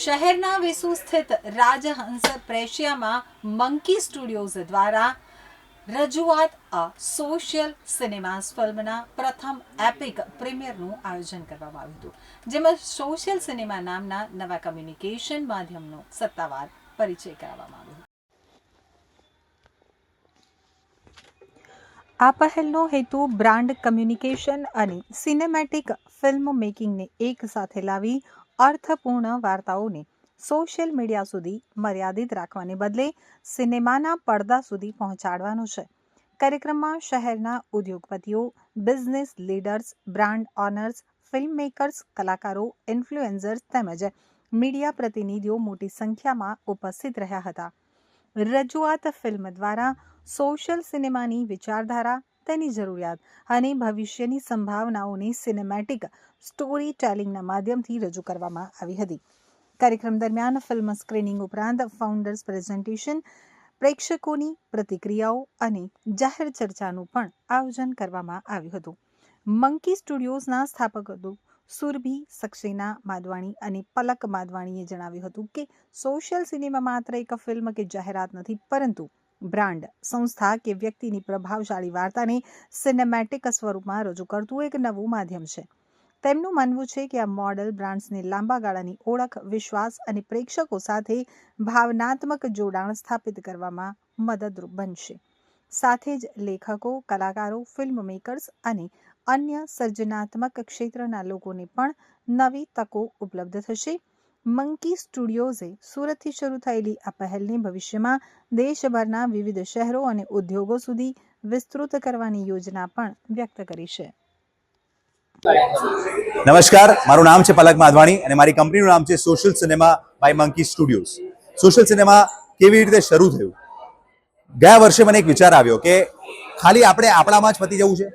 શહેરના વેસુ સ્થિત રાજહંસ પ્રેશિયામાં monkey studios દ્વારા રજૂઆત સોશિયલ સિનેમાસ ફિલ્મના પ્રથમ એપિક પ્રીમિયરનું આયોજન કરવામાં આવ્યું હતું, જેમાં સોશિયલ સિનેમા નામના નવા કમ્યુનિકેશન માધ્યમનો સત્તાવાર પરિચય કરાવવામાં આવ્યો. આ પહેલનો હેતુ બ્રાન્ડ કમ્યુનિકેશન અને સિનેમેટિક ફિલ્મ મેકિંગને એક સાથે લાવી અર્થપૂર્ણ વાર્તાઓને સોશિયલ મીડિયા સુધી મર્યાદિત રાખવાને બદલે સિનેમાના પડદા સુધી પહોંચાડવાનો છે. કાર્યક્રમમાં શહેરના ઉદ્યોગપતિઓ, business leaders, brand owners, film makers, કલાકારો, ઇન્ફ્લુએન્સર્સ તેમજ મીડિયા પ્રતિનિધિઓ મોટી સંખ્યામાં ઉપસ્થિત રહ્યા હતા. રજૂઆત ફિલ્મ દ્વારા સોશિયલ સિનેમાની વિચારધારા, તેની જરૂરિયાત અને ભવિષ્યની સંભાવનાઓને સિનેમેટિક સ્ટોરી ટેલિંગના માધ્યમથી રજૂ કરવામાં આવી હતી. કાર્યક્રમ દરમિયાન ફિલ્મ સ્ક્રીનિંગ ઉપરાંત ફાઉન્ડર્સ પ્રેઝન્ટેશન, પ્રેક્ષકોની પ્રતિક્રિયાઓ અને જાહેર ચર્ચાનું પણ આયોજન કરવામાં આવ્યું હતું. મંકી સ્ટુડિયોઝના સ્થાપક સુરભી સક્સેના માદવાણી અને પલક માદવાણીએ જણાવ્યું હતું કે સોશિયલ સિનેમા માત્ર એક ફિલ્મ કે જાહેરાત નથી, પરંતુ બ્રાન્ડ, સંસ્થા કે વ્યક્તિની પ્રભાવશાળી વાર્તાને સિનેમેટિક સ્વરૂપમાં રજૂ કરતું એક નવું માધ્યમ છે. તેમનું માનવું છે કે આ મોડેલ બ્રાન્ડ્સને લાંબા ગાળાની ઓળખ, વિશ્વાસ અને પ્રેક્ષકો સાથે ભાવનાત્મક જોડાણ સ્થાપિત કરવામાં મદદરૂપ બનશે. સાથે જ લેખકો, કલાકારો, ફિલ્મ મેકર્સ અને અન્ય સર્જનાત્મક ક્ષેત્રના લોકોને પણ નવી તકો ઉપલબ્ધ થશે. મંકી સ્ટુડિયોઝે સુરતથી શરૂ થયેલી આ પહેલને ભવિષ્યમાં દેશભરના વિવિધ શહેરો અને ઉદ્યોગો સુધી વિસ્તૃત કરવાની યોજના પણ વ્યક્ત કરી છે. નમસ્કાર, મારું નામ છે પલક માદવાણી અને મારી કંપનીનું નામ છે social cinema by monkey studios. Social cinema કેવી રીતે શરૂ થયું? ગયા વર્ષે મને એક વિચાર આવ્યો કે ખાલી આપણે આપણામાં જ પતી જવું છે?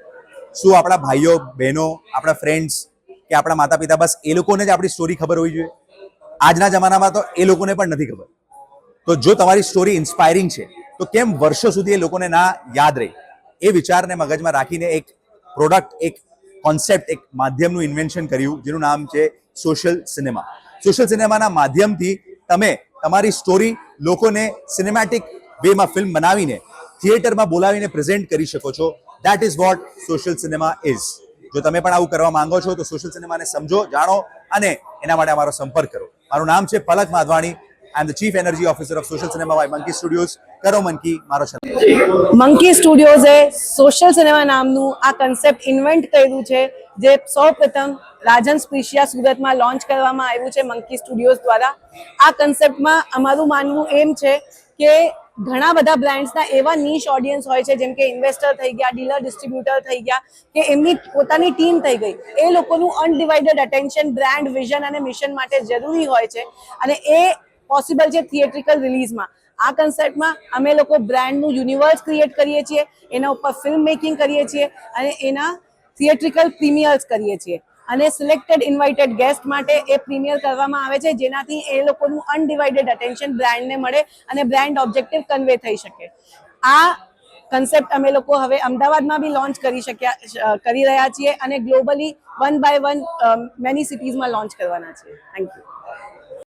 શું આપણા ભાઈઓ, બહેનો, આપણા ફ્રેન્ડ્સ કે આપણા માતા પિતા, બસ એ લોકોને જ આપણી સ્ટોરી ખબર હોવી જોઈએ? આજના જમાનામાં તો એ લોકોને પણ નથી ખબર. તો જો તમારી સ્ટોરી ઇન્સ્પાયરિંગ છે તો કેમ વર્ષો સુધી એ લોકોને ના યાદ રહે? એ વિચારને મગજમાં રાખીને એક પ્રોડક્ટ, એક કોન્સેપ્ટ, એક માધ્યમનું ઇન્વેન્શન કર્યું જેનું નામ છે સોશિયલ સિનેમા. સોશિયલ સિનેમાના માધ્યમથી તમે તમારી સ્ટોરી લોકોને સિનેમેટિક વેમાં ફિલ્મ બનાવીને થિયેટરમાં બોલાવીને પ્રેઝન્ટ કરી શકો છો. That is what social cinema is. જો તમે પણ આવું કરવા માંગો છો તો સોશિયલ સિનેમાને સમજો, જાણો અને એના માટે અમારો સંપર્ક કરો. મારું નામ છે Palak Madvani. I am the chief energy officer of social cinema by monkey studios. કરો મંકી, મારો શબ્દ. મંકી સ્ટુડિયોઝે સોશિયલ સિનેમા નામનું આ કન્સેપ્ટ ઇન્વેન્ટ કર્યું છે, જે સૌપ્રથમ રાજહંસ પ્રેશિયા સુરતમાં લોન્ચ કરવામાં આવ્યું છે મંકી સ્ટુડિયોઝ દ્વારા. આ કન્સેપ્ટમાં અમારું માનવું એમ છે કે ઘણા બધા બ્રાન્ડ્સના એવા નીશ ઓડિયન્સ હોય છે, જેમ કે ઇન્વેસ્ટર થઈ ગયા, ડીલર ડિસ્ટ્રીબ્યુટર થઈ ગયા, કે એમની પોતાની ટીમ થઈ ગઈ. એ લોકોનું અનડિવાઇડેડ અટેન્શન બ્રાન્ડ વિઝન અને મિશન માટે જરૂરી હોય છે, અને એ પોસિબલ છે થિયેટ્રિકલ રિલીઝમાં. આ કન્સેપ્ટમાં અમે લોકો બ્રાન્ડનું યુનિવર્સ ક્રિએટ કરીએ છીએ, એના ઉપર ફિલ્મ મેકિંગ કરીએ છીએ અને એના થિયેટ્રિકલ પ્રીમિયર્સ કરીએ છીએ. અને સિલેક્ટેડ ઇન્વાઇટેડ ગેસ્ટ માટે એ પ્રીમિયર કરવામાં આવે છે, જેનાથી એ લોકોનું અનડિવાઇડેડ અટેન્શન બ્રાન્ડને મળે અને બ્રાન્ડ ઓબ્જેક્ટિવ કન્વે થઈ શકે. આ કન્સેપ્ટ અમે લોકો હવે અમદાવાદમાં બી લોન્ચ કરી રહ્યા છીએ અને ગ્લોબલી 1 by 1 મેની સિટીઝમાં લોન્ચ કરવાના છીએ. Thank you.